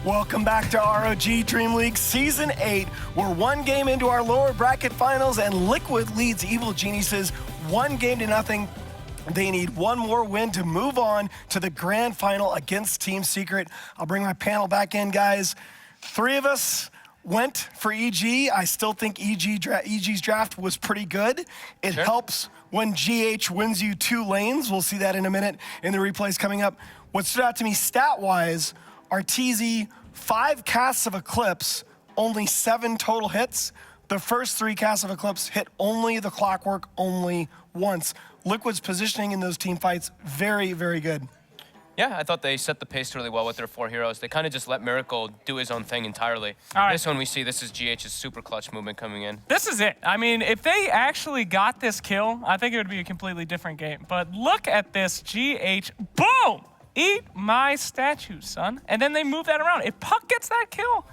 Welcome back to ROG Dream League Season 8. We're one game into our lower bracket finals, and Liquid leads Evil Geniuses 1-0. They need one more win to move on to the grand final against Team Secret. I'll bring my panel back in, guys. 3 of us went for EG. I still think EG's draft was pretty good. It helps when GH wins you 2 lanes. We'll see that in a minute in the replays coming up. What stood out to me stat-wise, Arteezy, 5 casts of Eclipse, only 7 total hits. The first 3 casts of Eclipse hit only the Clockwork only once. Liquid's positioning in those team fights, very, very good. Yeah, I thought they set the pace really well with their 4 heroes. They kind of just let Miracle do his own thing entirely. This one we see, this is GH's super clutch movement coming in. This is it. I mean, if they actually got this kill, I think it would be a completely different game. But look at this GH, boom! Eat my statue, son. And then they move that around. If Puck gets that kill,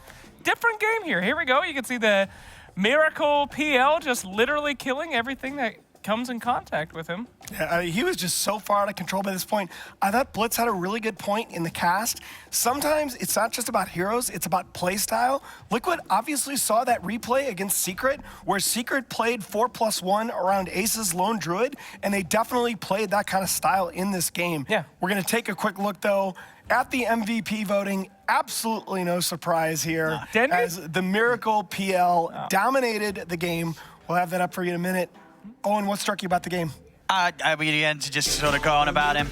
different game here. Here we go. You can see the Miracle PL just literally killing everything that comes in contact with him. Yeah, he was just so far out of control by this point. I thought Blitz had a really good point in the cast. Sometimes it's not just about heroes, it's about play style. Liquid obviously saw that replay against Secret, where Secret played 4+1 around Ace's Lone Druid, and they definitely played that kind of style in this game. Yeah. We're gonna take a quick look though at the MVP voting. Absolutely no surprise here, as the Miracle PL dominated the game. We'll have that up for you in a minute. Owen, what struck you about the game? I began to just sort of go on about him.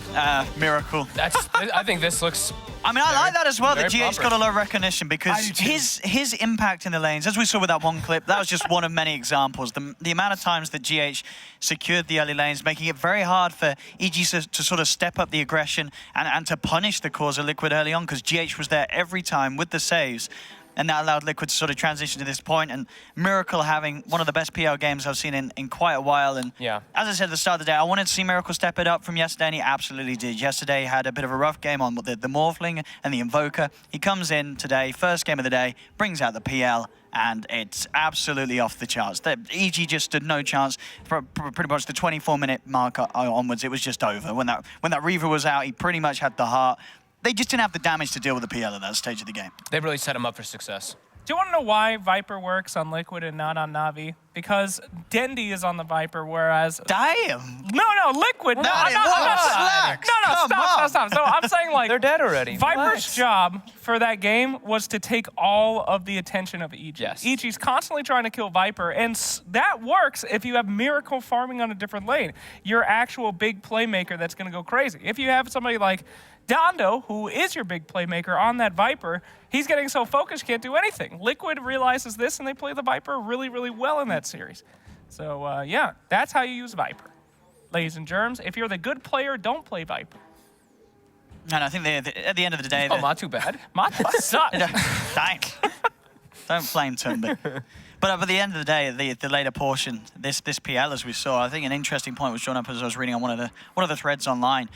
Miracle. I think this looks... I mean, I like that as well, that GH's proper. got a lot of recognition, because his impact in the lanes, as we saw with that one clip, that was just one of many examples. The amount of times that GH secured the early lanes, making it very hard for EG to sort of step up the aggression and to punish the cause of Liquid early on, because GH was there every time with the saves. And that allowed Liquid to sort of transition to this point, and Miracle having one of the best PL games I've seen in quite a while. And as I said at the start of the day, I wanted to see Miracle step it up from yesterday, and he absolutely did. Yesterday he had a bit of a rough game on the Morphling and the Invoker. He comes in today, first game of the day, brings out the PL, and it's absolutely off the charts. The EG just stood no chance for pretty much the 24-minute mark onwards. It was just over. When that Reaver was out, he pretty much had the heart. They just didn't have the damage to deal with the PL at that stage of the game. They really set him up for success. Do you want to know why Viper works on Liquid and not on Na'Vi? Because Dendi is on the Viper, whereas... Damn! No, Liquid. No, stop. So I'm saying, like... They're dead already. Viper's job for that game was to take all of the attention of EG. Yes. EG's constantly trying to kill Viper, and that works if you have Miracle farming on a different lane. Your actual big playmaker that's going to go crazy. If you have somebody like Dondo, who is your big playmaker on that Viper, he's getting so focused, can't do anything. Liquid realizes this, and they play the Viper really, really well in that series. So, yeah, that's how you use Viper. Ladies and germs, if you're the good player, don't play Viper. And I think at the end of the day... not too bad. Matu sucks. Thanks. Don't flame Tumby. But at the end of the day, the later portion, this PL, as we saw, I think an interesting point was drawn up as I was reading on one of the threads online.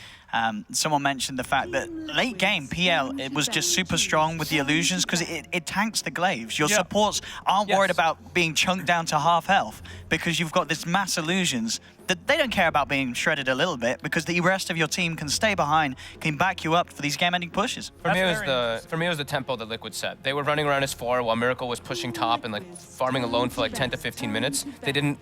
Someone mentioned the fact that late game PL, it was just super strong with the illusions, because it tanks the glaives. Your supports aren't worried about being chunked down to half health, because you've got this mass illusions that they don't care about being shredded a little bit, because the rest of your team can stay behind, can back you up for these game-ending pushes. For me, it was the tempo that Liquid set. They were running around as 4 while Miracle was pushing top and like farming alone for like 10 to 15 minutes. They didn't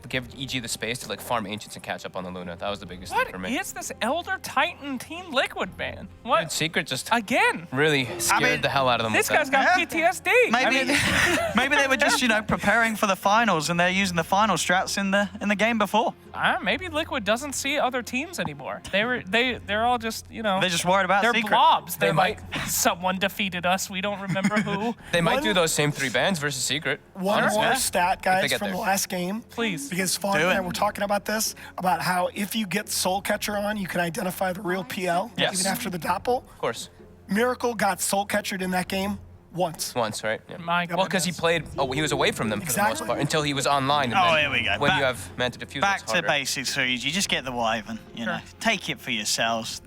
give EG the space to like farm Ancients and catch up on the Luna. That was the biggest thing for me. What is this Elder Titan Team Liquid, man? What? Dude, Secret just again really scared the hell out of them. This guy's got PTSD. Maybe they were just preparing for the finals, and they're using the final strats in the game before. Maybe Liquid doesn't see other teams anymore. They're all just they're just worried about they're Secret. blobs. They're like, someone defeated us. We don't remember who. They might do those same 3 bans versus Secret. One more stat, guys, from the last game. Please. Because Fawn and I were talking about this, about how if you get Soul Catcher on, you can identify the real PL, even after the Doppel. Of course. Miracle got Soul Catchered in that game once. Once, right? Yeah. Well, because he played, he was away from them for the most part, until he was online. And here we go. When you have Man to Defuse, back to basics, so you just get the Wyvern, you know. Take it for yourselves.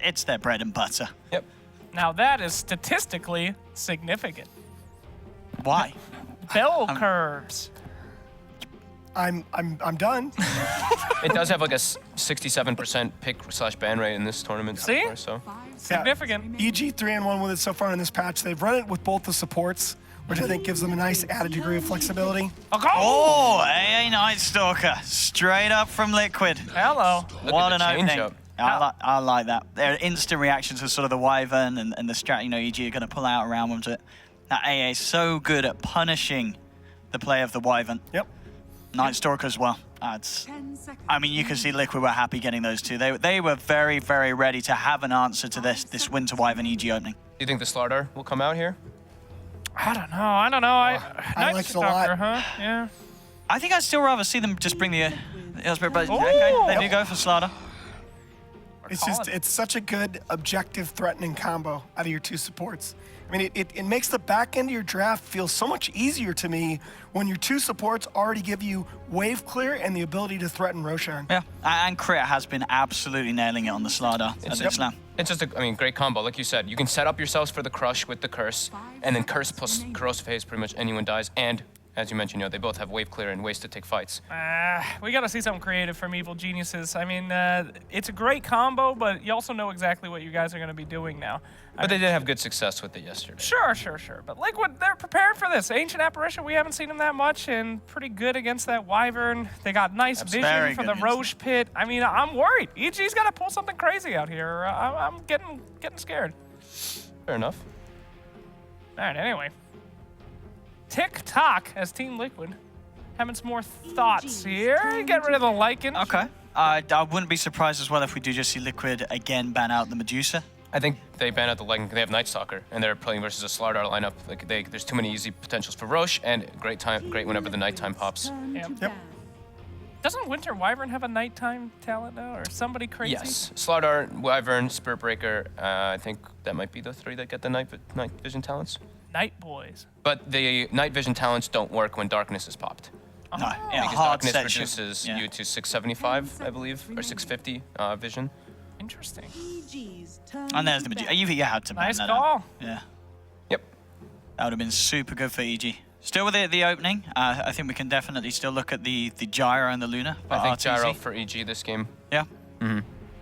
It's their bread and butter. Yep. Now that is statistically significant. Why? Bell curves. I'm done. It does have like a 67% pick/ban rate in this tournament. See? So far, so. Significant. EG 3-1 with it so far in this patch. They've run it with both the supports, which I think gives them a nice added degree of flexibility. Oh, AA Night Stalker, straight up from Liquid. Hello. Look What at an the opening. change-up. I like that. Their instant reactions to sort of the Wyvern and the strat, EG are going to pull out around them to it. That AA is so good at punishing the play of the Wyvern. Yep. Night Stalker as well. I mean, you can see Liquid were happy getting those two. They were very, very ready to have an answer to this Winter Wyvern EG opening. Do you think the Slardar will come out here? I don't know. I Night liked it a lot. Stalker, huh? Yeah. I think I'd still rather see them just bring the Elspeth, but Ooh. okay, there you go for Slaughter. It's such a good objective threatening combo out of your two supports. I mean, it makes the back end of your draft feel so much easier to me when your two supports already give you wave clear and the ability to threaten Roshan. Yeah, and Crit has been absolutely nailing it on the Slaughter at this slam. It's just a, great combo. Like you said, you can set up yourselves for the crush with the curse, and then curse plus corrosive haze, pretty much anyone dies. And as you mentioned, they both have wave clear and ways to take fights. We got to see something creative from Evil Geniuses. I mean, it's a great combo, but you also know exactly what you guys are going to be doing now. But they did have good success with it yesterday. Sure. But Liquid, they're prepared for this. Ancient Apparition, we haven't seen them that much, and pretty good against that Wyvern. They got nice vision for the Roche pit. I mean, I'm worried. EG's got to pull something crazy out here. I'm getting scared. Fair enough. All right, anyway. Tick-tock as Team Liquid. Having some more thoughts here. Get rid of the Lycan. Okay. I wouldn't be surprised as well if we do just see Liquid again ban out the Medusa. I think they ban out the Lycan. They have Night Stalker, and they're playing versus a Slardar lineup. Like there's too many easy potentials for Roche, and great whenever the nighttime pops. Yep. Doesn't Winter Wyvern have a nighttime talent now, or somebody crazy? Yes, Slardar, Wyvern, Spirit Breaker. I think that might be the three that get the night vision talents. Night Boys. But the night vision talents don't work when darkness is popped. No, Because hard darkness set reduces yeah. you to 675, I believe, or 650 vision. Interesting. And there's the Medusa. You had to ban Nice that call. out. Yeah. Yep. That would have been super good for EG. Still with the opening, I think we can definitely still look at the Gyro and the Luna. I think RTZ. Gyro for EG this game. Yeah.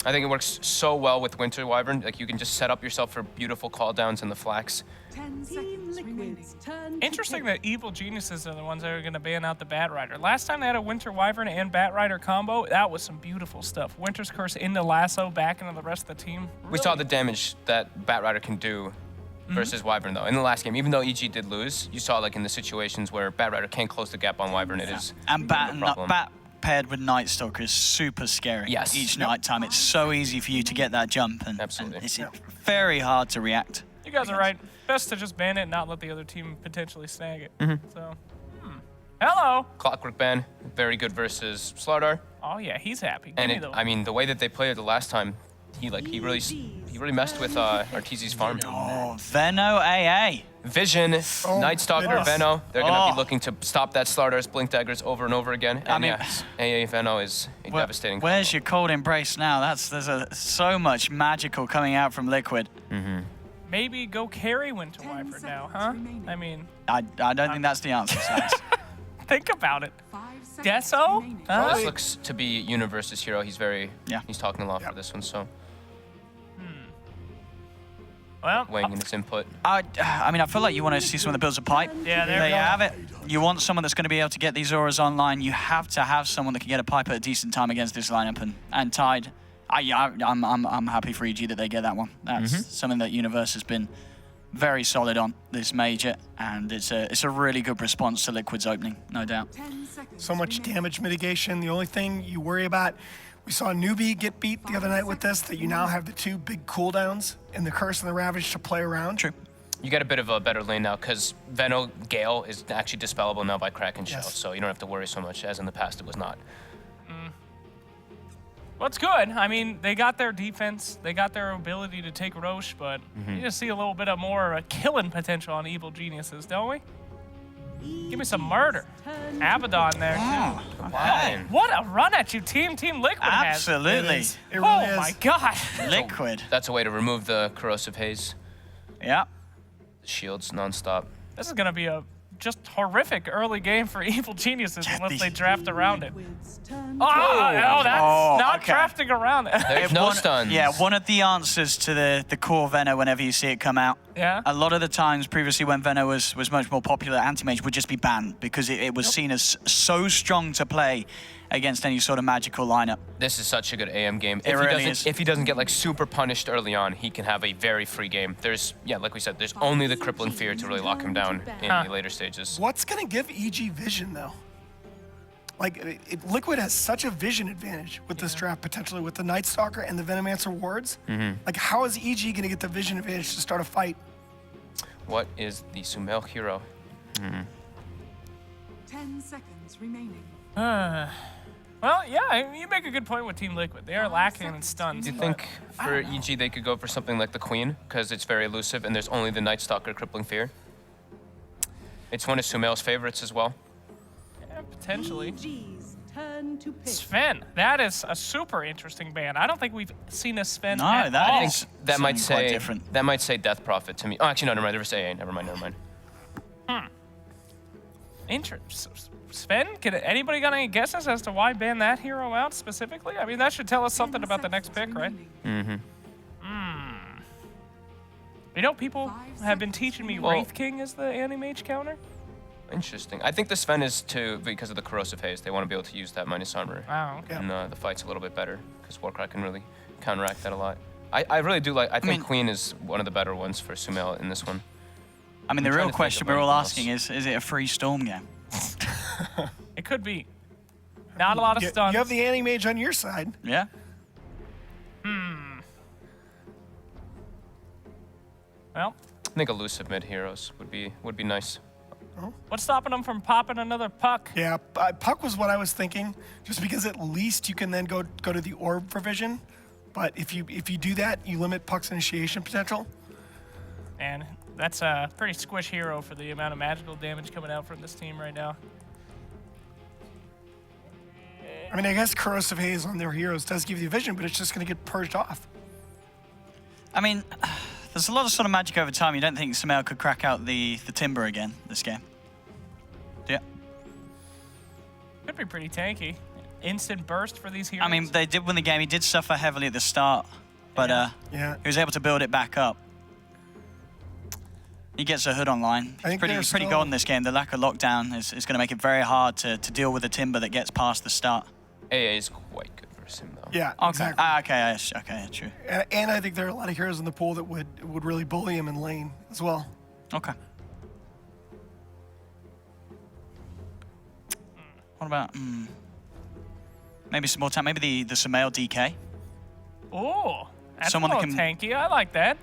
I think it works so well with Winter Wyvern. Like you can just set up yourself for beautiful call downs in the flax. 10 seconds remaining. Interesting that Evil Geniuses are the ones that are going to ban out the Bat Rider. Last time they had a Winter Wyvern and Bat Rider combo, that was some beautiful stuff. Winter's Curse into Lasso, back into the rest of the team. We saw the damage that Bat Rider can do versus Wyvern though. In the last game, even though EG did lose, you saw like in the situations where Bat Rider can't close the gap on Wyvern, it is And a problem. Bat paired with Night Stalker is super scary. Yes. Each night time, it's so easy for you to get that jump, and Absolutely. and it's very hard to react. You guys are right. Best to just ban it and not let the other team potentially snag it. So, Hello. Clockwork Ban, very good versus Slardar. Oh yeah, he's happy. And Give me it, the- I mean, the way that they played it the last time, he really messed with Arteezy's farm. Oh, Veno AA. Vision, Night Stalker, goodness. Veno, they're going to Oh. be looking to stop that Slardar's Blink Daggers over and over again. And I mean- yes, AA Veno is a devastating Where's combo. your cold embrace now? There's so much magical coming out from Liquid. Maybe go carry Winter 10 Wyvern now, seconds huh? remaining. I mean, I don't think that's the answer, Sax. think about it. 5 seconds Deso? remaining. Huh? This looks to be Universe's hero. He's he's talking a lot for this one, so Well, weighing in his input. I mean, I feel like you want to see someone that builds a pipe. Yeah, there there we you go. have it. You want someone that's going to be able to get these auras online. You have to have someone that can get a pipe at a decent time against this lineup. And Tide, I'm happy for EG that they get that one. That's something that Universe has been very solid on this major, and it's a really good response to Liquid's opening, no doubt. 10 seconds So much remaining. damage mitigation. The only thing you worry about, we saw Newbie get beat the other night with this, that you now have the two big cooldowns in the Curse and the Ravage to play around. True. You get a bit of a better lane now because Veno Gale is actually dispellable now by Kraken Shell, Yes. so you don't have to worry so much as in the past it was not. Well, it's good. I mean, they got their defense, they got their ability to take Roche, but you just see a little bit of more killing potential on Evil Geniuses, don't we? Give me some murder. Abaddon there, too. Wow. What a run at you, Team Liquid has. Absolutely. It really Oh is. my God. Liquid. That's a way to remove the corrosive haze. Yeah. The shields nonstop. This is going to be a just horrific early game for Evil Geniuses unless they draft around it. Liquid's turn Oh, to that's Oh, not okay. drafting around it. There's no stuns. Yeah, one of the answers to the core Venom whenever you see it come out. Yeah. A lot of the times previously when Venom was much more popular, Anti-Mage would just be banned because it was seen as so strong to play against any sort of magical lineup. This is such a good AM game. It really is. If he doesn't get like super punished early on, he can have a very free game. There's, yeah, like we said, there's only the crippling fear to really lock him down in the later stages. What's going to give EG vision, though? Like, Liquid has such a vision advantage with this draft, potentially, with the Night Stalker and the Venomancer wards. Like, how is EG going to get the vision advantage to start a fight? What is the Sumail hero? 10 seconds remaining. Well, yeah, you make a good point with Team Liquid. They are lacking in stuns. Do you but think for EG they could go for something like the Queen because it's very elusive and there's only the Night Stalker crippling fear? It's one of Sumail's favorites as well. yeah, potentially. EG's turn to pick. Sven, that is a super interesting ban. I don't think we've seen a Sven No, at that all. is That might something quite say different. that might say Death Prophet to me. Oh, actually, no, never mind. There was AA. Never mind. Interesting. Sven, anybody got any guesses as to why ban that hero out specifically? I mean, that should tell us something about the next pick, right? You know, people have been teaching me Well- Wraith King is the anti-mage counter. Interesting. I think the Sven is because of the corrosive haze. They want to be able to use that minus armor Wow. Okay. in the fight's a little bit better because Warcry can really counteract that a lot. I really do like. I think mean- Queen is one of the better ones for Sumail in this one. I mean, the I'm trying real to think question of we're all anything else. asking is it a free Storm game? It could be. Not a lot of stuns. You have the Anti-Mage on your side. Yeah? Well, I think elusive mid heroes would be nice. what's stopping them from popping another puck? Yeah, Puck was what I was thinking, just because at least you can then go to the Orb for vision. But if you do that, you limit Puck's initiation potential. And that's a pretty squish hero for the amount of magical damage coming out from this team right now. I mean, I guess Corrosive Haze on their heroes does give you vision, but it's just going to get purged off. I mean, there's a lot of sort of magic over time. You don't think Sumail could crack out the Timber again this game? Yeah. Could be pretty tanky. Instant burst for these heroes. I mean, they did win the game. He did suffer heavily at the start, but Yeah. he was able to build it back up. He gets a hood online. I think Pretty they're good still- in this game. The lack of lockdown is going to make it very hard to deal with a Timber that gets past the start. AA is quite good versus him though. Yeah, Okay. exactly. Okay, true. And I think there are a lot of heroes in the pool that would really bully him in lane as well. Okay. What about maybe some more time? Maybe the Sumail DK. oh, that's Someone a that little tanky. I like that.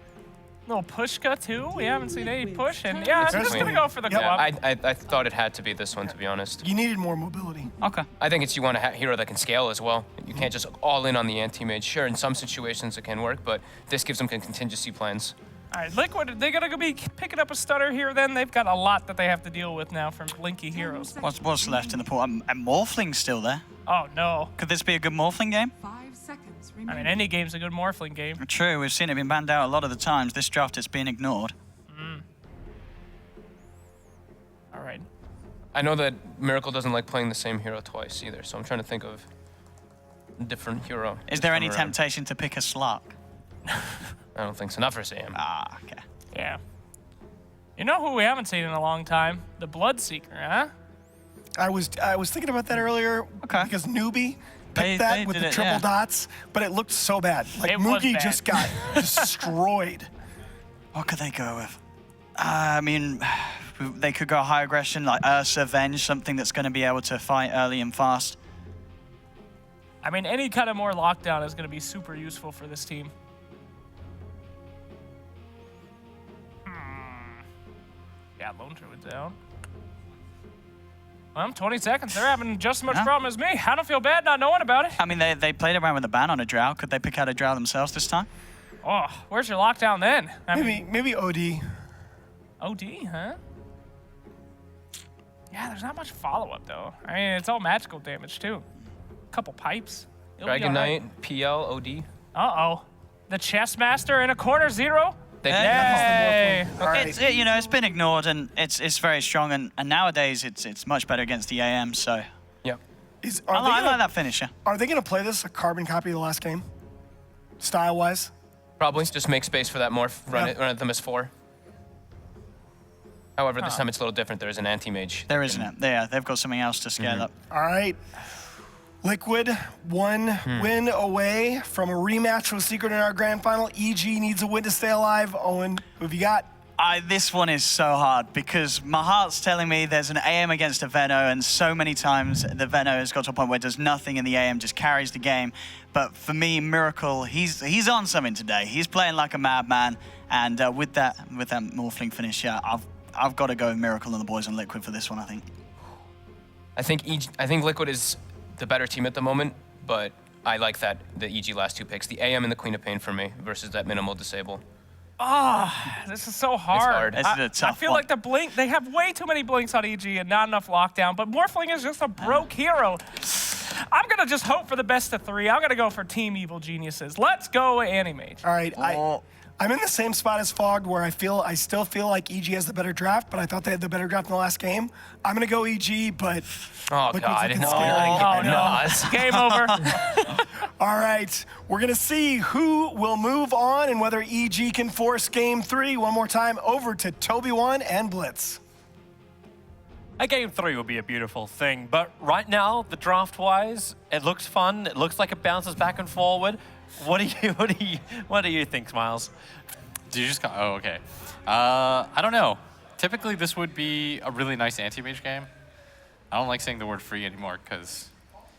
Little Pushka too. We haven't seen any push, and yeah, I'm just gonna go for the Yep. club. Yeah, I thought it had to be this one, to be honest. You needed more mobility. Okay. I think you want a hero that can scale as well. You can't just all in on the anti-mage. Sure, in some situations it can work, but this gives them contingency plans. All right, Liquid, they're gonna be picking up a stutter here. Then they've got a lot that they have to deal with now from Blinky heroes. What's left in the pool? And Morphling's still there. Oh no. Could this be a good Morphling game? 5 seconds I remaining. mean, any game's a good Morphling game. True, we've seen it being banned out a lot of the times. This draft it's been ignored. All right. I know that Miracle doesn't like playing the same hero twice either, so I'm trying to think of a different hero. Is there this any time around. temptation to pick a Slark? I don't think so. Not for Sam. Ah, okay. Yeah. You know who we haven't seen in a long time? The Bloodseeker, huh? I was thinking about that earlier. Okay. Because Newbie They picked that with did the it, triple yeah. dots, but it looked so bad. Like It was Moogie bad. just got destroyed. What could they go with? I mean, they could go high aggression, like Ursa, Venge, something that's going to be able to fight early and fast. I mean, any kind of more lockdown is going to be super useful for this team. Yeah, Lone Druid's down. Well, 20 seconds. They're having just as much Yeah. problem as me. I don't feel bad not knowing about it. I mean, they played around with a ban on a Drow. Could they pick out a Drow themselves this time? Oh, where's your lockdown then? I mean, Maybe OD. OD, huh? Yeah, there's not much follow-up, though. I mean, it's all magical damage, too. Couple pipes. It'll be Dragon all right. Knight, PL, OD. Uh-oh. The chess master in a corner 0. They Yay! All right. It's been ignored, and it's very strong, and nowadays it's much better against the AM. So Yeah. I like that finisher. Are they going to play this a carbon copy of the last game, style-wise? Probably just make space for that morph, run at them as 4. However, this time it's a little different. There is an anti-mage. There isn't it? Yeah, they've got something else to scale up. All right. Liquid, one win away from a rematch with Secret in our grand final. EG needs a win to stay alive. Owen, who have you got? This one is so hard because my heart's telling me there's an AM against a Veno, and so many times the Veno has got to a point where it does nothing and the AM just carries the game. But for me, Miracle, he's on something today. He's playing like a madman, and with that Morphling finish, I've got to go with Miracle and the boys on Liquid for this one, I think. I think Liquid is the better team at the moment, but I like the EG last 2 picks. The AM and the Queen of Pain for me versus that minimal disable. This is so hard. It's hard. I This is a tough feel one. like the blink, they have way too many blinks on EG and not enough lockdown, but Morphling is just a broke hero. I'm going to just hope for the best of 3. I'm going to go for Team Evil Geniuses. Let's go Animage. All right. I'm in the same spot as Fogged where I still feel like EG has the better draft, but I thought they had the better draft in the last game. I'm going to go EG, but Oh, Liquid's God. I looking didn't scary. Oh, no. Game over. All right. We're going to see who will move on and whether EG can force game 3. One more time over to Toby1 and Blitz. A game 3 will be a beautiful thing, but right now, the draft-wise, it looks fun. It looks like it bounces back and forward. What do you think, Smiles? Did you just go? Oh, okay. I don't know. Typically, this would be a really nice anti-mage game. I don't like saying the word free anymore because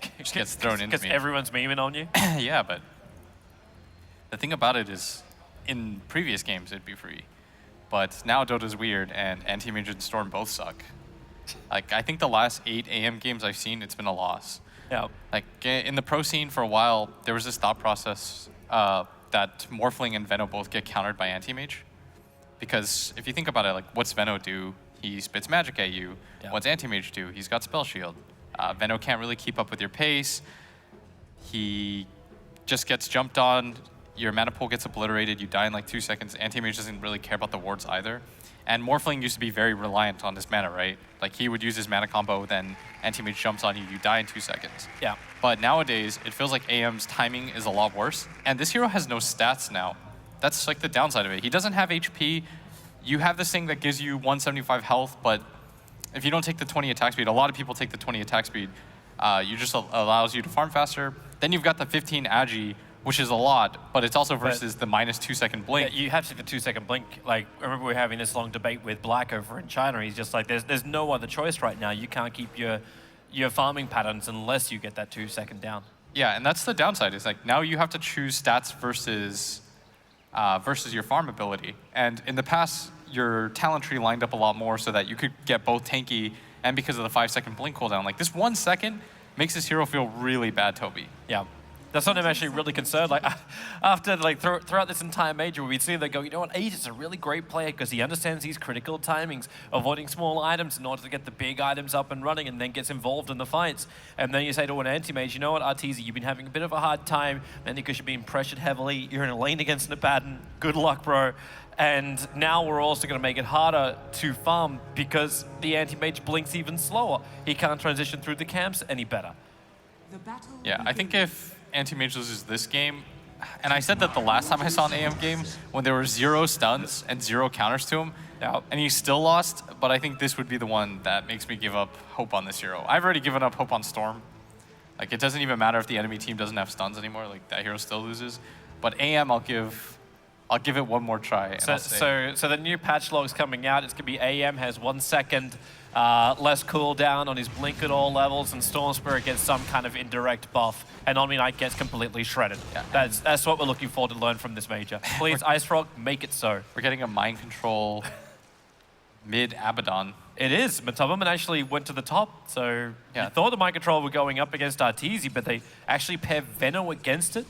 it just gets thrown into Because me. everyone's memeing on you. Yeah, but the thing about it is, in previous games, it'd be free. But now Dota's weird, and anti-mage and Storm both suck. Like, I think the last 8 AM games I've seen, it's been a loss. Yeah. Like, in the pro scene for a while, there was this thought process that Morphling and Veno both get countered by anti-mage. Because if you think about it, like, what's Veno do? He spits magic at you. Yeah. What's anti-mage do? He's got spell shield. Veno can't really keep up with your pace. He just gets jumped on. Your mana pool gets obliterated. You die in like 2 seconds. Anti-mage doesn't really care about the wards either. And Morphling used to be very reliant on his mana, right? Like, he would use his mana combo, then anti-mage jumps on you, you die in 2 seconds. Yeah. But nowadays, it feels like AM's timing is a lot worse. And this hero has no stats now. That's like the downside of it. He doesn't have HP. You have this thing that gives you 175 health, but if you don't take the 20 attack speed, a lot of people take the 20 attack speed, you just allows you to farm faster. Then you've got the 15 agi, which is a lot, but it's also versus the minus 2 second blink. Yeah, you have to the 2 second blink. Like, I remember we were having this long debate with Black over in China. He's just like, there's no other choice right now. You can't keep your farming patterns unless you get that 2 second down. Yeah, and that's the downside. Is like now you have to choose stats versus your farm ability. And in the past, your talent tree lined up a lot more so that you could get both tanky and because of the 5 second blink cooldown. Like, this 1 second makes this hero feel really bad, Toby. Yeah. That's something I'm actually really concerned. Like, after, like, throughout this entire major, we'd see them go, you know what, Ace is a really great player because he understands these critical timings, avoiding small items in order to get the big items up and running, and then gets involved in the fights. And then you say to an anti-mage, you know what, Arteezy, you've been having a bit of a hard time, mainly because you're being pressured heavily, you're in a lane against Nabadan, good luck, bro. And now we're also going to make it harder to farm because the anti-mage blinks even slower. He can't transition through the camps any better. The battle Yeah, I think if anti-mage loses this game, and I said that the last time I saw an AM game, when there were 0 stuns and 0 counters to him, and he still lost, but I think this would be the one that makes me give up hope on this hero. I've already given up hope on Storm. Like, it doesn't even matter if the enemy team doesn't have stuns anymore, like, that hero still loses. But AM, I'll give it one more try. And So the new patch log's coming out. It's going to be AM has 1 second less cooldown on his blink at all levels, and Storm Spirit gets some kind of indirect buff, and Omni Knight gets completely shredded. Yeah. That's what we're looking forward to learn from this major. Please, Ice Rock, make it so. we're getting a mind control mid-Abaddon. It is. Matubman actually went to the top, so Yeah. you thought the mind control were going up against Arteezy, but they actually pair Veno against it.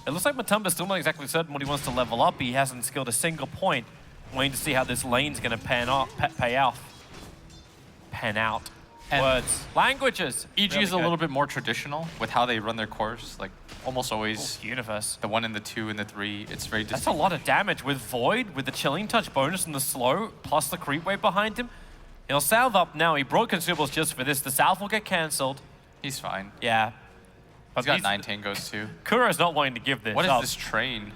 It looks like Matumba's still not exactly certain what he wants to level up. He hasn't skilled a single point. Waiting to see how this lane's going to pan out. And Words. Languages. EG Really is a good. little bit more traditional with how they run their cores. Like almost always Universe. the 1 and the 2 and the 3. It's very That's distinct. a lot of damage with Void, with the Chilling Touch bonus and the slow, plus the creep wave behind him. He'll salve up now. He brought consumables just for this. The salve will get cancelled. He's fine. Yeah. He's got 9 tangos too. Kuro's not wanting to give this What is up. this train?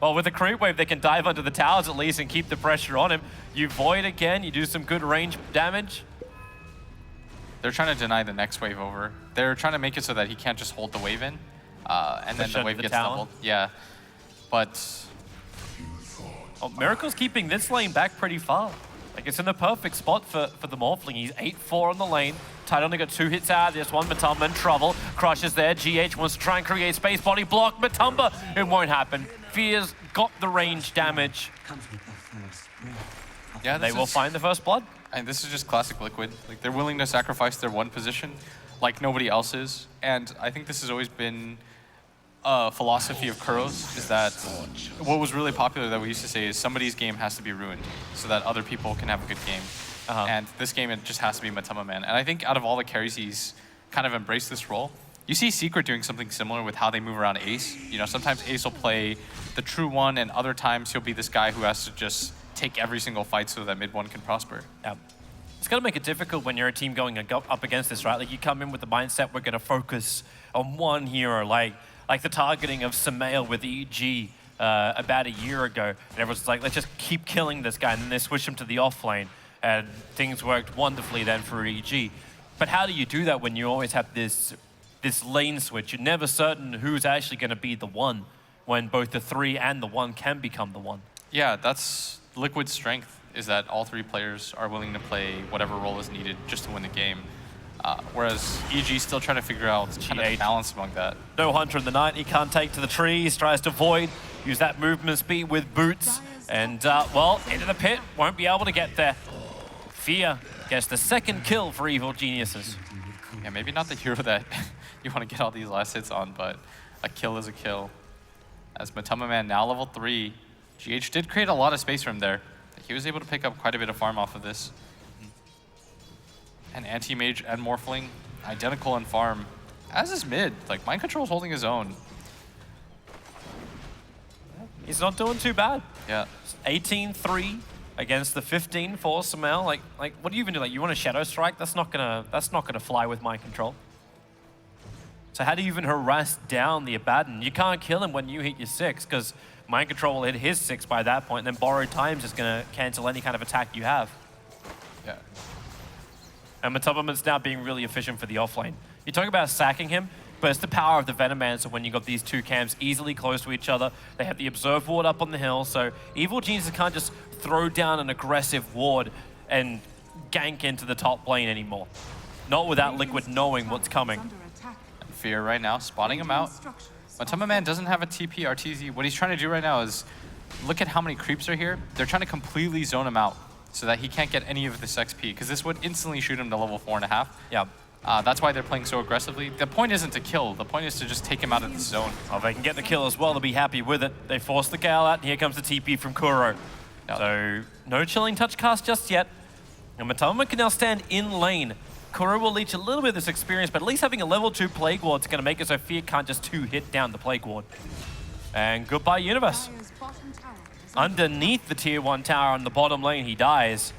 Well, with the creep wave, they can dive under the towers at least and keep the pressure on him. You Void again, you do some good range damage. They're trying to deny the next wave over. They're trying to make it so that he can't just hold the wave in, and then Push the under wave the gets tower. doubled. Yeah, but Oh, Miracle's keeping this lane back pretty far. Like, it's in the perfect spot for the Morphling. He's 8-4 on the lane. Tide only got 2 hits out of this one. Matumba in trouble. Crush is there. GH wants to try and create space. Body block. Matumba. It won't happen. Fear's got the range damage. yeah, They will find the first blood. And this is just classic Liquid. Like they're willing to sacrifice their one position, like nobody else is. And I think this has always been a philosophy of Kuro's, is that what was really popular that we used to say is somebody's game has to be ruined so that other people can have a good game. And this game, it just has to be Matumba Man. And I think out of all the carries, he's kind of embraced this role. You see Secret doing something similar with how they move around Ace. You know, sometimes Ace will play the true one, and other times he'll be this guy who has to just take every single fight so that mid one can prosper. Yeah. It's going to make it difficult when you're a team going up against this, right? Like, you come in with the mindset, we're going to focus on one hero, like the targeting of Samael with EG about a year ago. And everyone's like, let's just keep killing this guy. And then they switch him to the off lane. And things worked wonderfully then for EG. But how do you do that when you always have this lane switch? You're never certain who's actually going to be the one when both the 3 and the 1 can become the 1. Yeah, that's Liquid's strength, is that all 3 players are willing to play whatever role is needed just to win the game. Whereas EG's still trying to figure out kind of the balance among that. No Hunter in the night, he can't take to the trees, tries to Void, use that movement speed with boots, and well, into the pit, won't be able to get there. Fear gets the second kill for Evil Geniuses. Yeah, maybe not the hero that you want to get all these last hits on, but a kill is a kill. As Matumba Man now level 3, GH did create a lot of space for him there. He was able to pick up quite a bit of farm off of this. And Anti-Mage and Morphling, identical in farm, as is mid. Like, Mind Control's holding his own. He's not doing too bad. Yeah. 18-3 against the 15 for Samael. Like, what do you even do? Like, you want a Shadow Strike? That's not gonna fly with Mind Control. So how do you even harass down the Abaddon? You can't kill him when you hit your 6, because Mind Control will hit his 6 by that point, and then Borrowed Times is gonna cancel any kind of attack you have. Yeah. And Matumbaman's now being really efficient for the offlane. You talk about sacking him, but it's the power of the Venomancer when you got these 2 camps easily close to each other. They have the Observe Ward up on the hill, so Evil Geniuses can't just throw down an aggressive ward and gank into the top lane anymore. Not without Liquid knowing what's coming. Fear right now, spotting him out. Matumba Man doesn't have a TP RTZ. What he's trying to do right now is look at how many creeps are here. They're trying to completely zone him out so that he can't get any of this XP, because this would instantly shoot him to level 4.5. Yeah. That's why they're playing so aggressively. The point isn't to kill. The point is to just take him out of the zone. Oh, they can get the kill as well. They'll be happy with it. They force the Gale out, and here comes the TP from Kuro. Yep. So, no Chilling Touch cast just yet. And Matumba can now stand in lane. Kuro will leech a little bit of this experience, but at least having a level 2 Plague Ward is going to make it so Fear can't just 2-hit down the Plague Ward. And goodbye, Universe. Underneath the tier 1 tower on the bottom lane, he dies.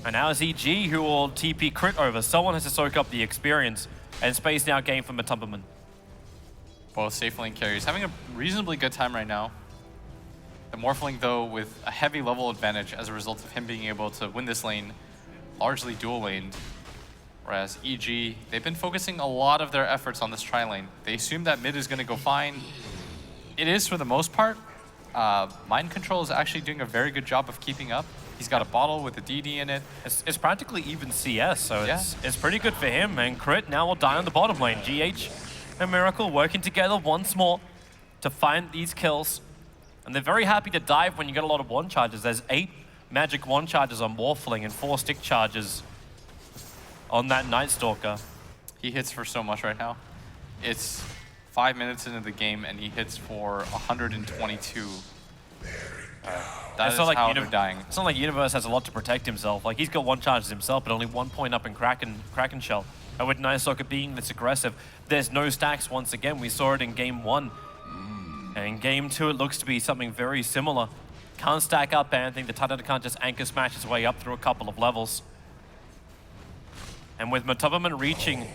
And now it's EG who will TP crit over. Someone has to soak up the experience. And space now gained for Matumbaman. Both safe lane carries having a reasonably good time right now. The Morphling, though, with a heavy level advantage as a result of him being able to win this lane largely dual laned. Whereas EG, they've been focusing a lot of their efforts on this tri-lane. They assume that mid is going to go fine. It is for the most part. Mind Control is actually doing a very good job of keeping up. He's got a bottle with a DD in it. It's practically even CS, so it's pretty good for him. And Crit now will die on the bottom lane. GH and Miracle working together once more to find these kills. And they're very happy to dive when you get a lot of 1 charges. There's 8 magic 1 charges on Morphling and 4 stick charges on that Night Stalker. He hits for so much right now. It's 5 minutes into the game and he hits for 122. That It's is not like how they're dying. It's not like Universe has a lot to protect himself. Like, he's got one charge himself, but only 1 point up in Kraken Shell. And with Nice being this aggressive, there's no stacks once again. We saw it in Game 1. And in Game 2, it looks to be something very similar. Can't stack up anything. The Titan can't just anchor smash his way up through a couple of levels. And with Matubberman reaching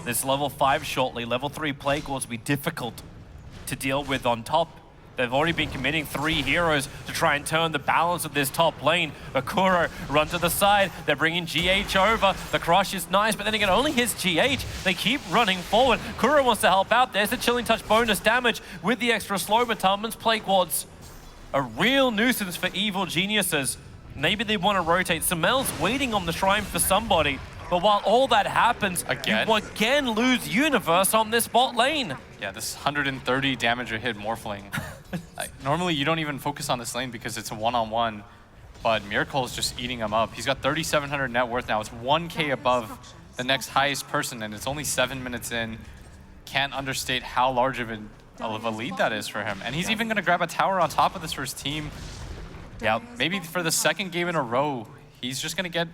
this level 5 shortly, level 3 Plague Lords will be difficult to deal with on top. They've already been committing 3 heroes to try and turn the balance of this top lane. But Kuro run to the side. They're bringing GH over. The crush is nice, but then again, only his GH. They keep running forward. Kuro wants to help out. There's the Chilling Touch bonus damage with the extra slow. Matubberman's Plague Lords, a real nuisance for evil geniuses. Maybe they want to rotate. Sumel's waiting on the shrine for somebody. But while all that happens, you again lose Universe on this bot lane. Yeah, this 130 damage a hit Morphling. Normally, you don't even focus on this lane because it's a one-on-one, but Miracle is just eating him up. He's got 3,700 net worth now. It's 1K above the next highest person, and it's only 7 minutes in. Can't understate how large of a lead that is for him. And he's even going to grab a tower on top of this for his team. Yeah, maybe for the second game in a row, he's just going to get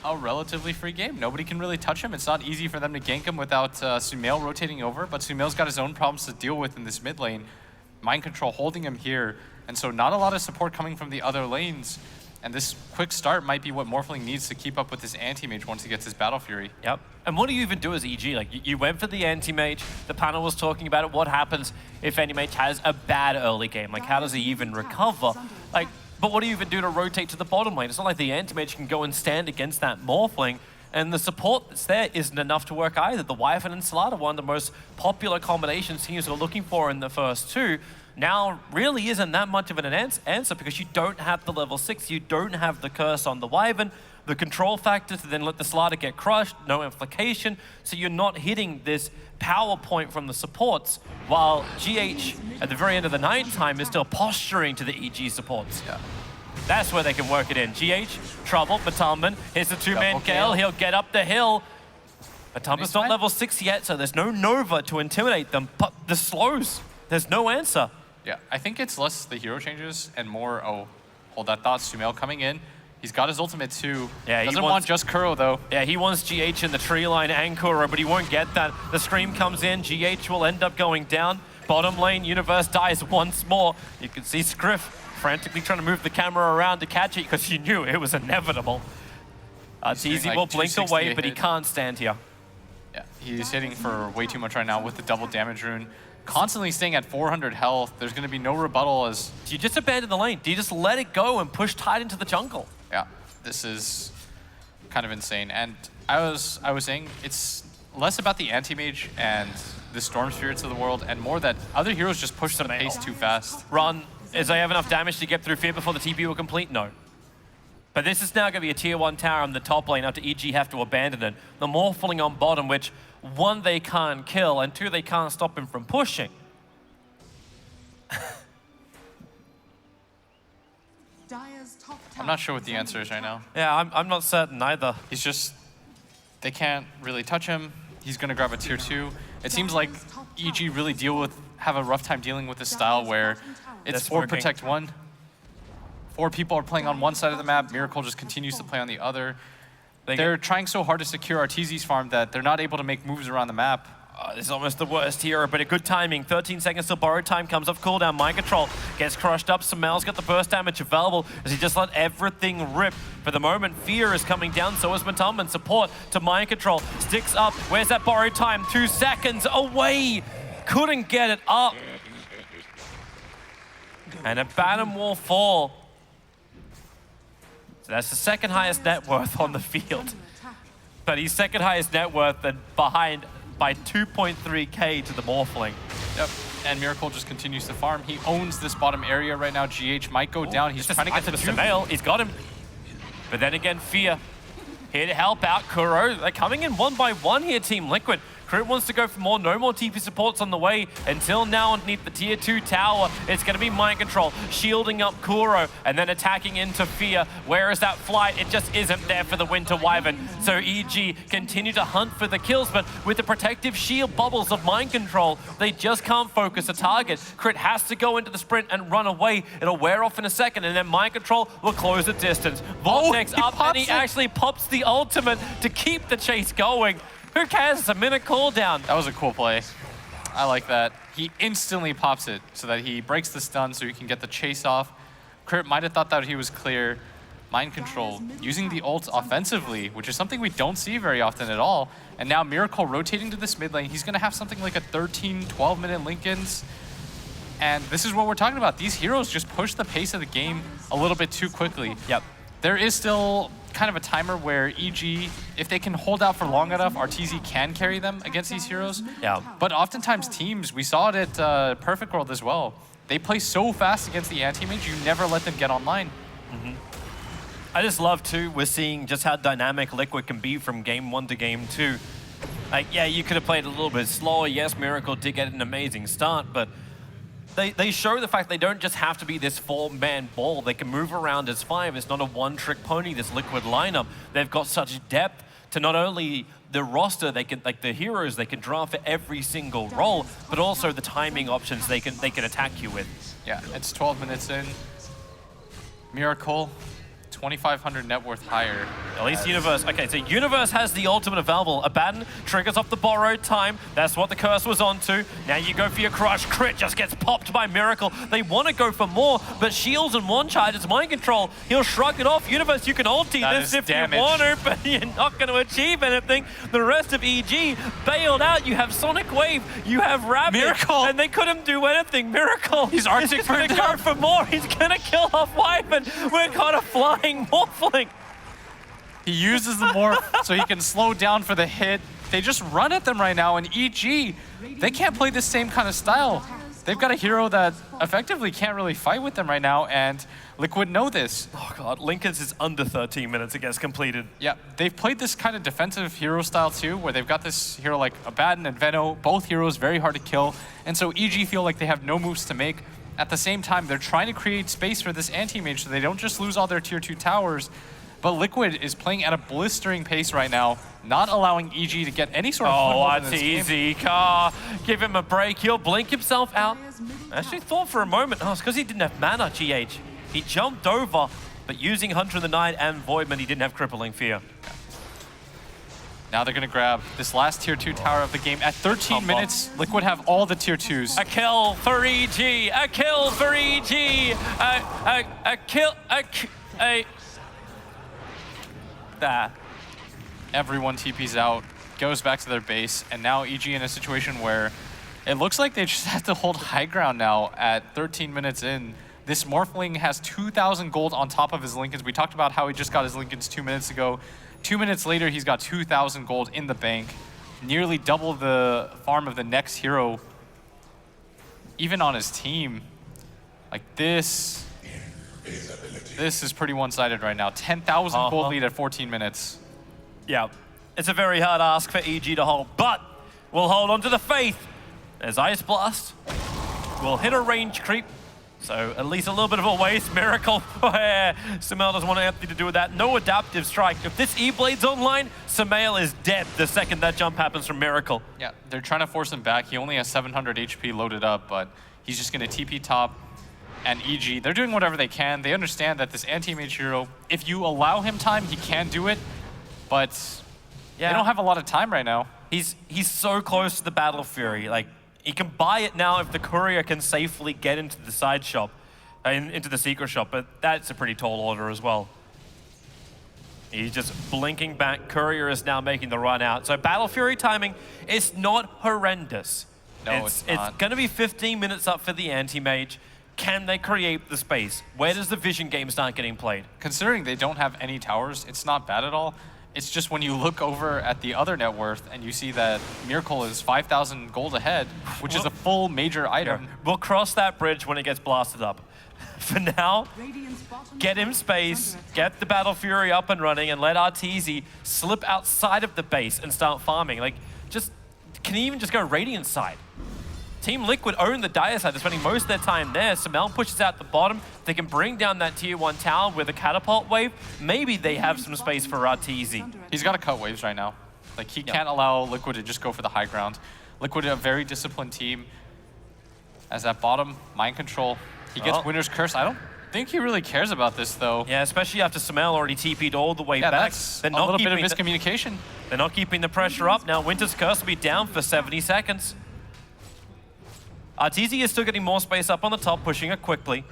a relatively free game. Nobody can really touch him. It's not easy for them to gank him without Sumail rotating over, but Sumail's got his own problems to deal with in this mid lane. Mind Control holding him here, and so not a lot of support coming from the other lanes. And this quick start might be what Morphling needs to keep up with this anti-mage once he gets his Battle Fury. Yep. And what do you even do as EG? Like, you went for the anti-mage. The panel was talking about it. What happens if anti-mage has a bad early game? Like, how does he even recover? Like, but what do you even do to rotate to the bottom lane? It's not like the anti-mage can go and stand against that Morphling. And the support that's there isn't enough to work either. The Wyvern and Slat are one of the most popular combinations teams are looking for in the first 2. Now really isn't that much of an answer because you don't have the level 6, you don't have the curse on the Wyvern, the control factor to then let the Slater get crushed, no implication, so you're not hitting this power point from the supports, while GH at the very end of the night time is still posturing to the EG supports. Yeah. That's where they can work it in. GH, trouble, Matubberman, here's the 2-man Gale, he'll get up the hill. Matubberman's not level 6 yet, so there's no Nova to intimidate them, but the slows, there's no answer. Yeah, I think it's less the hero changes and more, oh, hold that thought, Sumail coming in. He's got his ultimate too. Yeah, Doesn't want just Kuro though. Yeah, he wants GH in the tree line and Kuro, but he won't get that. The Scream comes in, GH will end up going down. Bottom lane, Universe dies once more. You can see Scriff frantically trying to move the camera around to catch it because she knew it was inevitable. Teasy will blink away, but he can't stand here. Yeah, he's hitting for way too much right now with the double damage rune. Constantly staying at 400 health. There's going to be no rebuttal as... Do you just abandon the lane? Do you just let it go and push tight into the jungle? Yeah, this is kind of insane. And I was saying it's less about the anti-mage and the Storm Spirits of the world and more that other heroes just push the pace too fast. Run. Is they have enough damage to get through Fear before the TP will complete? No. But this is now going to be a tier 1 tower on the top lane after EG have to abandon it. The Morphling on bottom, which 1, they can't kill, and 2, they can't stop him from pushing. I'm not sure what the answer is right now. Yeah, I'm not certain either. He's just... They can't really touch him. He's going to grab a tier 2. It seems like EG really have a rough time dealing with this style where it's 4 protect 1. 4 people are playing on one side of the map. Miracle just continues to play on the other. They're trying so hard to secure Arteezy's farm that they're not able to make moves around the map. This is almost the worst here, but a good timing. 13 seconds till borrowed time comes off cooldown. Mind Control gets crushed up. Sumail's got the burst damage available as he just let everything rip. For the moment, Fear is coming down, so is Matubberman. Support to Mind Control. Sticks up. Where's that borrowed time? 2 seconds away. Couldn't get it up. And a Bantam will fall. So that's the second highest net worth on the field. But he's second highest net worth and behind by 2.3k to the Morphling. Yep, and Miracle just continues to farm. He owns this bottom area right now. GH might go down. He's trying to get to the Sumail. He's got him. But then again, Fear here to help out Kuro. They're coming in 1 by 1 here, Team Liquid. Crit wants to go for more. No more TP supports on the way. Until now, underneath the tier 2 tower, it's going to be mind control, shielding up Kuro, and then attacking into Fear. Where is that flight? It just isn't there for the Winter Wyvern. So EG continue to hunt for the kills, but with the protective shield bubbles of mind control, they just can't focus a target. Crit has to go into the sprint and run away. It'll wear off in a second, and then mind control will close the distance. Vortex up, and he actually pops the ultimate to keep the chase going. Who cares? It's a minute cooldown. That was a cool play. I like that. He instantly pops it so that he breaks the stun so he can get the chase off. Crit might have thought that he was clear. Mind control, using the ult offensively, which is something we don't see very often at all. And now Miracle rotating to this mid lane. He's going to have something like a 13, 12-minute Linken's. And this is what we're talking about. These heroes just push the pace of the game a little bit too quickly. Yep. There is still kind of a timer where EG, if they can hold out for long enough, RTZ can carry them against these heroes. Yeah. But oftentimes teams, we saw it at Perfect World as well, they play so fast against the anti-mage, you never let them get online. I just love, too, we're seeing just how dynamic Liquid can be from game 1 to game 2. Like, yeah, you could have played a little bit slower. Yes, Miracle did get an amazing start, but they show the fact they don't just have to be this 4-man ball. They can move around as 5. It's not a one-trick pony, this Liquid lineup. They've got such depth to not only the roster, they can, like the heroes, they can draw for every single role, but also the timing options they can attack you with. Yeah, it's 12 minutes in. Miracle, 2,500 net worth higher. At least Universe. Okay, so Universe has the ultimate available. Abaddon triggers off the borrowed time. That's what the curse was onto. Now you go for your crush. Crit just gets popped by Miracle. They want to go for more, but shields and one charge. It's mind control. He'll shrug it off. Universe, you can ulti this if you want to, but you're not going to achieve anything. The rest of EG bailed out. You have Sonic Wave. You have Rabbit. Miracle. And they couldn't do anything. Miracle. He's Arctic He's going to go for more. He's going to kill off Wyvern. We're kind of flying morphling. He uses the morph so he can slow down for the hit. They just run at them right now, and EG, they can't play the same kind of style. They've got a hero that effectively can't really fight with them right now, and Liquid know this. Oh god, Lincoln's is under 13 minutes it gets completed. Yeah, they've played this kind of defensive hero style too, where they've got this hero like Abaddon and Veno, both heroes very hard to kill, and so EG feel like they have no moves to make. At the same time, they're trying to create space for this anti-mage so they don't just lose all their tier 2 towers. But Liquid is playing at a blistering pace right now, not allowing EG to get any sort of foothold in this game. That's easy, Car. Give him a break. He'll blink himself out. I actually thought for a moment, oh, it's because he didn't have mana, GH. He jumped over, but using Hunter of the Night and Voidman, he didn't have Crippling Fear. Now they're going to grab this last tier 2 tower of the game. At 13 minutes, Liquid have all the tier 2s. A kill for EG. A kill for EG. A kill. That. Everyone TPs out, goes back to their base, and now EG in a situation where it looks like they just have to hold high ground now at 13 minutes in. This Morphling has 2,000 gold on top of his Lincolns. We talked about how he just got his Lincolns 2 minutes ago. 2 minutes later, he's got 2,000 gold in the bank. Nearly double the farm of the next hero. Even on his team. Like this is pretty one-sided right now. 10,000 gold lead at 14 minutes. Yeah, it's a very hard ask for EG to hold, but we'll hold on to the faith. There's Ice Blast. We'll hit a range creep. So at least a little bit of a waste. Miracle. Sumail doesn't want anything to do with that. No adaptive strike. If this E-Blade's online, Sumail is dead the second that jump happens from Miracle. Yeah, they're trying to force him back. He only has 700 HP loaded up, but he's just going to TP top. And EG, they're doing whatever they can. They understand that this anti-mage hero, if you allow him time, he can do it. But they don't have a lot of time right now. He's so close to the Battle Fury. Like, he can buy it now if the courier can safely get into the side shop, into the secret shop, but that's a pretty tall order as well. He's just blinking back. Courier is now making the run out. So Battle Fury timing is not horrendous. No, it's not. It's going to be 15 minutes up for the anti-mage. Can they create the space? Where does the vision game start getting played? Considering they don't have any towers, it's not bad at all. It's just when you look over at the other net worth and you see that Miracle is 5,000 gold ahead, which is a full major item. Yeah. We'll cross that bridge when it gets blasted up. For now, get him space, get the Battle Fury up and running, and let Arteezy slip outside of the base and start farming. Like, just can even just go Radiant side. Team Liquid own the Dire side. They're spending most of their time there. Samel pushes out the bottom. They can bring down that tier 1 tower with a catapult wave. Maybe they have some space for RTZ. He's got to cut waves right now. Like, he can't allow Liquid to just go for the high ground. Liquid, a very disciplined team. As that bottom, mind control. He gets Winner's Curse. I don't think he really cares about this, though. Yeah, especially after Samel already TP'd all the way back. That's a little bit of miscommunication. They're not keeping the pressure up. Now Winter's Curse will be down for 70 seconds. RTZ is still getting more space up on the top, pushing it quickly.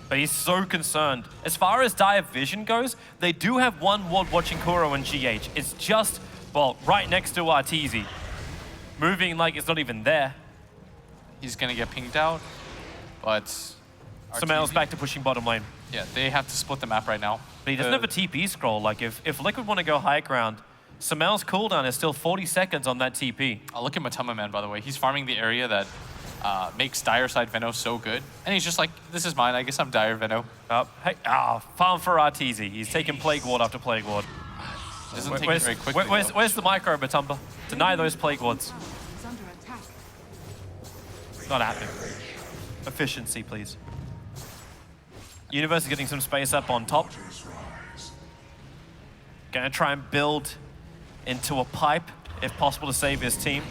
But he's so concerned. As far as Dire Vision goes, they do have one ward watching Kuro and GH. It's just, well, right next to RTZ. Moving like it's not even there. He's going to get pinged out, but... Samel's back to pushing bottom lane. Yeah, they have to split the map right now. But he doesn't have a TP scroll. Like, if Liquid want to go high ground, Samel's cooldown is still 40 seconds on that TP. Look at Matama Man, by the way. He's farming the area that makes Dire side Veno so good. And he's just like, this is mine. I guess I'm Dire Veno. Farm for RTZ. He's taking Plague Ward after Plague Ward. Doesn't take it very quickly. Where's the micro, Matumba? Deny those Plague Wards. Is under attack. It's not happening. Efficiency, please. Universe is getting some space up on top. Gonna try and build into a pipe, if possible, to save his team.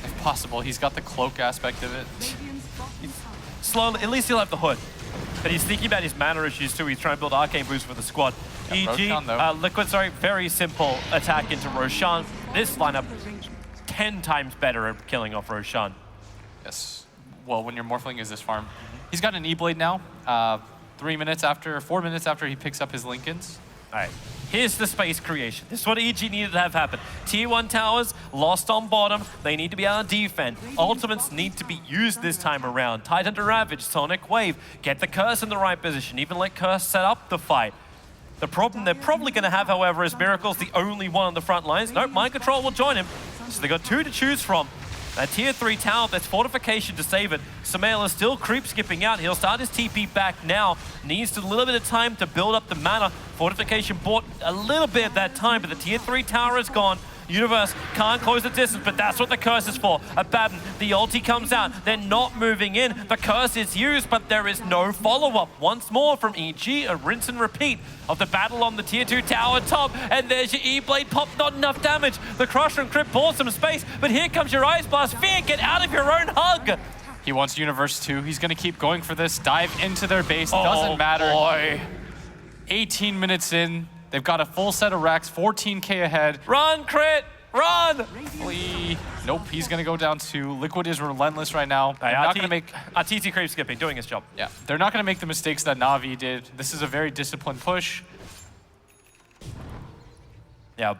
If possible, he's got the cloak aspect of it. Radiant's bottom tower. Slowly, at least he'll have the hood. But he's thinking about his mana issues too. He's trying to build Arcane Boost for the squad. Yeah, EG, Roshan, Liquid, sorry, very simple attack into Roshan. This lineup 10 times better at killing off Roshan. Yes. Well, when your Morphling is this farm. He's got an E-Blade now. 4 minutes after he picks up his Lincolns. All right, here's the space creation. This is what EG needed to have happen. Tier 1 towers, lost on bottom. They need to be able to defend. Ultimates need to be used this time around. Titan to Ravage, Sonic Wave. Get the Curse in the right position. Even let Curse set up the fight. The problem they're probably going to have, however, is Miracle's the only one on the front lines. Nope, Mind Control will join him. So they got 2 to choose from. That tier 3 tower, that's fortification to save it. Samel is still creep skipping out. He'll start his TP back now. Needs a little bit of time to build up the mana. Fortification bought a little bit at that time, but the tier 3 tower is gone. Universe can't close the distance, but that's what the curse is for. Abaddon, the ulti comes out. They're not moving in. The curse is used, but there is no follow-up. Once more from EG, a rinse and repeat of the battle on the tier 2 tower top. And there's your E-Blade pop, not enough damage. The Crusher and Crypt bought some space, but here comes your Ice Blast. Fear, get out of your own hug. He wants Universe too. He's going to keep going for this. Dive into their base. Doesn't matter. Boy. 18 minutes in. They've got a full set of racks, 14K ahead. Run, Crit, run! Flee. Nope, he's gonna go down 2. Liquid is relentless right now. They're not gonna make... RTZ creep skipping, doing his job. Yeah, they're not gonna make the mistakes that Na'Vi did. This is a very disciplined push. Yeah,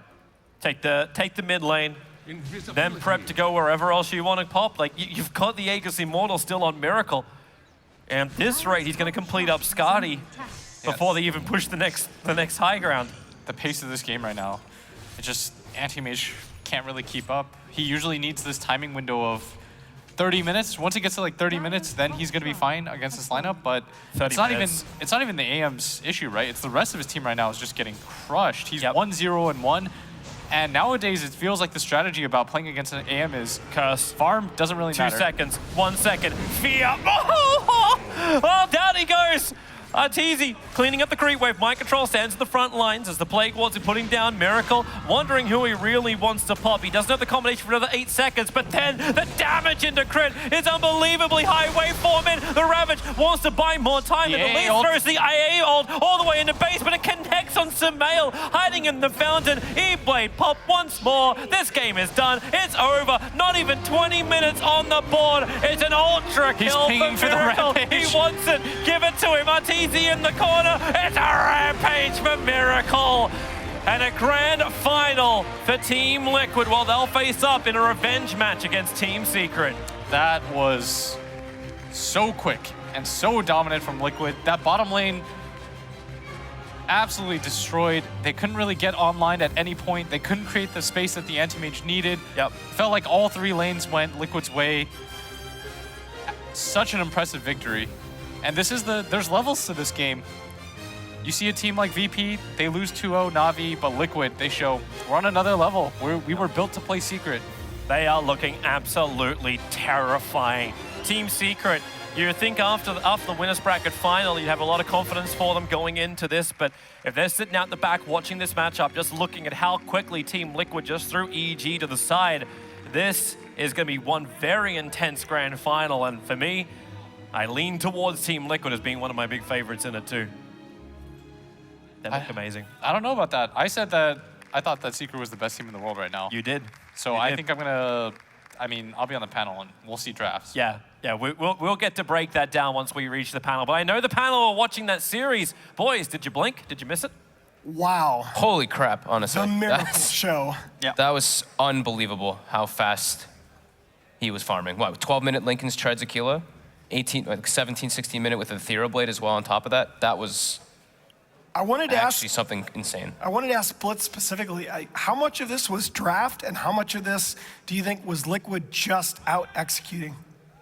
take the mid lane, then prep to go wherever else you want to pop. Like, you've got the Aegis Immortal still on Miracle. And at this rate, he's gonna complete up Skadi before they even push the next high ground. The pace of this game right now, it's just Anti-Mage can't really keep up. He usually needs this timing window of 30 minutes. Once he gets to like 30 minutes, then he's gonna be fine against this lineup, but it's not even the AM's issue, right? It's the rest of his team right now is just getting crushed. He's 1-0-1, and nowadays it feels like the strategy about playing against an AM is Curse. Farm doesn't really matter. 2 seconds, 1 second, Fear. Oh, down he goes. RTZ cleaning up the creep wave. Mind Control stands at the front lines as the Plague Wards are putting down Miracle, wondering who he really wants to pop. He doesn't have the combination for another 8 seconds, but then the damage into Crit is unbelievably high. Waveform in. The Ravage wants to buy more time, and the lead throws the AA ult all the way into base, but it connects on Samel, hiding in the fountain. E-Blade pop once more. This game is done. It's over. Not even 20 minutes on the board. It's an ultra kill for Miracle. He wants it. Give it to him. RTZ in the corner. It's a rampage for Miracle. And a grand final for Team Liquid while they'll face up in a revenge match against Team Secret. That was so quick and so dominant from Liquid. That bottom lane absolutely destroyed. They couldn't really get online at any point. They couldn't create the space that the Anti-Mage needed. Yep. Felt like all 3 lanes went Liquid's way. Such an impressive victory. And there's levels to this game. You see a team like VP, they lose 2-0 Na'Vi, but Liquid, they show we're on another level. We were built to play Secret. They are looking absolutely terrifying. Team Secret, you think after the winners bracket final, you have a lot of confidence for them going into this, but if they're sitting out the back watching this matchup, just looking at how quickly Team Liquid just threw EG to the side, this is going to be one very intense grand final, and for me, I lean towards Team Liquid as being one of my big favorites in it too. They look amazing. I don't know about that. I said that I thought that Secret was the best team in the world right now. You did. So I think I'm gonna, I'll be on the panel and we'll see drafts. Yeah, we'll get to break that down once we reach the panel. But I know the panel are watching that series. Boys, did you blink? Did you miss it? Wow. Holy crap, honestly. The miracle show. That was unbelievable how fast he was farming. What, 12-minute Lincoln's Treads Aquila? 17, 16 minute with a Theroblade as well on top of that. That was I wanted to actually ask something insane. I wanted to ask Blitz specifically, how much of this was draft and how much of this do you think was Liquid just out executing?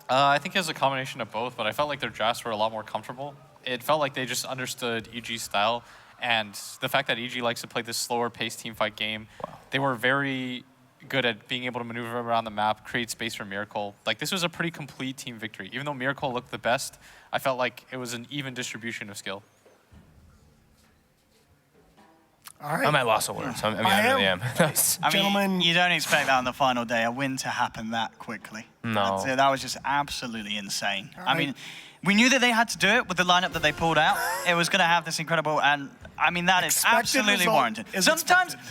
I think it was a combination of both, but I felt like their drafts were a lot more comfortable. It felt like they just understood EG's style, and the fact that EG likes to play this slower paced teamfight game, they were very good at being able to maneuver around the map, create space for Miracle. Like, this was a pretty complete team victory. Even though Miracle looked the best, I felt like it was an even distribution of skill. All right. I'm at loss of words. I really am. Gentlemen, you don't expect that on the final day, a win to happen that quickly. No. That was just absolutely insane. All I mean, we knew that they had to do it with the lineup that they pulled out. It was going to have this incredible, and I mean, that is Expected absolutely result warranted. is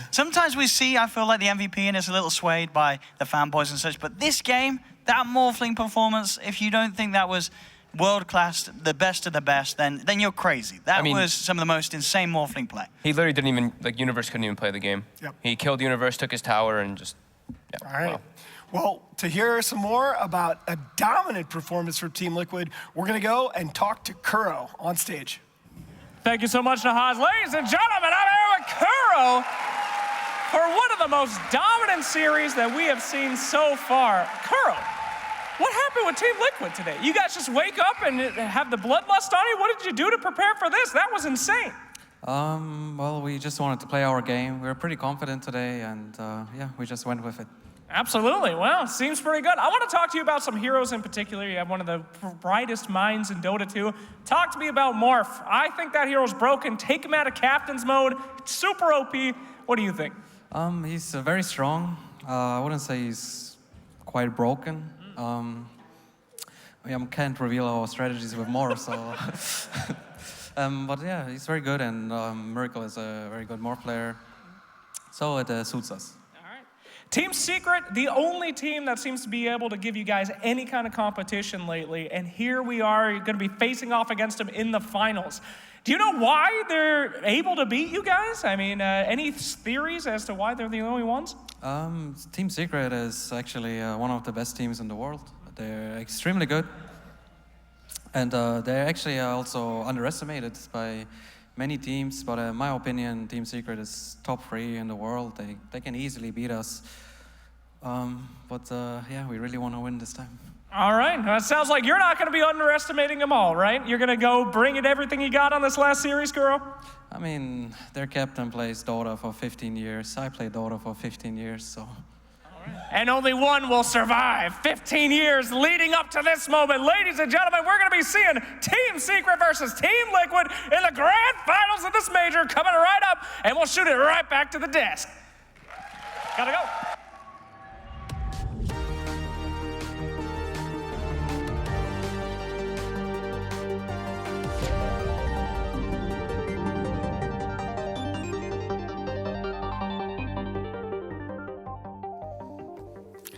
Sometimes we see, I feel like the MVP and is a little swayed by the fanboys and such, but this game, that Morphling performance, if you don't think that was world class, the best of the best, then you're crazy. That was some of the most insane Morphling play. He literally didn't even, Universe couldn't even play the game. Yep. He killed Universe, took his tower, and just, all right. wow. Well, to hear some more about a dominant performance from Team Liquid, we're going to go and talk to Kuro on stage. Thank you so much, Nahaz. Ladies and gentlemen, I'm here with Kuro for one of the most dominant series that we have seen so far. Kuro, what happened with Team Liquid today? You guys just wake up and have the bloodlust on you? What did you do to prepare for this? That was insane. Well, we just wanted to play our game. We were pretty confident today, and yeah, we just went with it. Absolutely. Well, seems pretty good. I want to talk to you about some heroes in particular. You have one of the brightest minds in Dota 2. Talk to me about Morph. I think that hero's broken. Take him out of captain's mode. It's super OP. What do you think? He's very strong. I wouldn't say he's quite broken. We can't reveal our strategies with Morph, so... but yeah, he's very good, and Miracle is a very good Morph player. So it suits us. Team Secret, the only team that seems to be able to give you guys any kind of competition lately, and here we are, you're going to be facing off against them in the finals. Do you know why they're able to beat you guys? I mean, any theories as to why they're the only ones? Team Secret is actually one of the best teams in the world. They're extremely good, and they're actually also underestimated by many teams, but in my opinion, Team Secret is top 3 in the world. They can easily beat us. Yeah, we really want to win this time. All right, well, it sounds like you're not going to be underestimating them all, right? You're going to go bring it everything you got on this last series, Kuro? I mean, their captain plays Dota for 15 years. I play Dota for 15 years, so... And only one will survive. 15 years leading up to this moment. Ladies and gentlemen, we're going to be seeing Team Secret versus Team Liquid in the grand finals of this major coming right up, and we'll shoot it right back to the desk. Gotta go.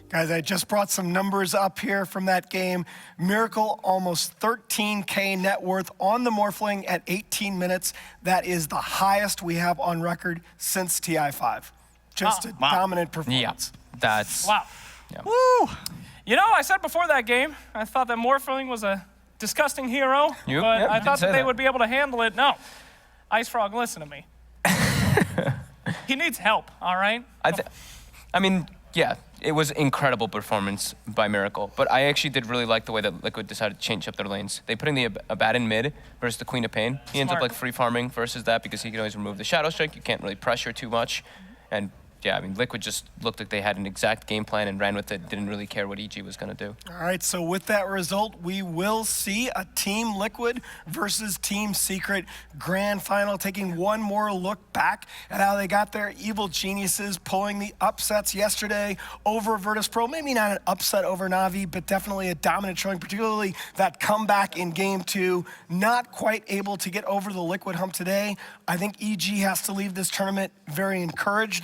Guys, I just brought some numbers up here from that game. Miracle, almost 13K net worth on the Morphling at 18 minutes. That is the highest we have on record since TI5. Just a dominant performance. Yeah, that's... Wow. Yeah. Woo! You know, I said before that game, I thought that Morphling was a disgusting hero, but I thought that they would be able to handle it. No. Ice Frog, listen to me. He needs help, all right? I mean, yeah, it was incredible performance by Miracle, but I actually did really like the way that Liquid decided to change up their lanes. They put in the Abaddon mid versus the Queen of Pain. He ends up like free farming versus that because he can always remove the Shadow Strike. You can't really pressure too much, and yeah, I mean, Liquid just looked like they had an exact game plan and ran with it. Didn't really care what EG was going to do. All right, so with that result, we will see a Team Liquid versus Team Secret grand final. Taking one more look back at how they got their Evil Geniuses, pulling the upsets yesterday over Virtus Pro. Maybe not an upset over Na'Vi, but definitely a dominant showing, particularly that comeback in Game 2. Not quite able to get over the Liquid hump today. I think EG has to leave this tournament very encouraged, though.